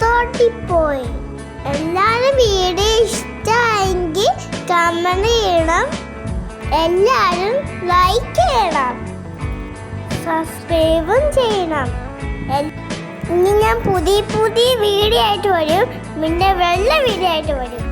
തോട്ടിപ്പോയി. എല്ലാവരും വീഡിയോ ഇഷ്ടമായെങ്കിൽ കമന്റ് ചെയ്യണം, എല്ലാവരും ലൈക്ക് ചെയ്യണം, സബ്സ്ക്രൈബും ചെയ്യണം. ഇനി ഞാൻ പുതിയ വീഡിയോ ആയിട്ട് വരും, പിന്നെ വെള്ള വീഡിയോ ആയിട്ട് വരും.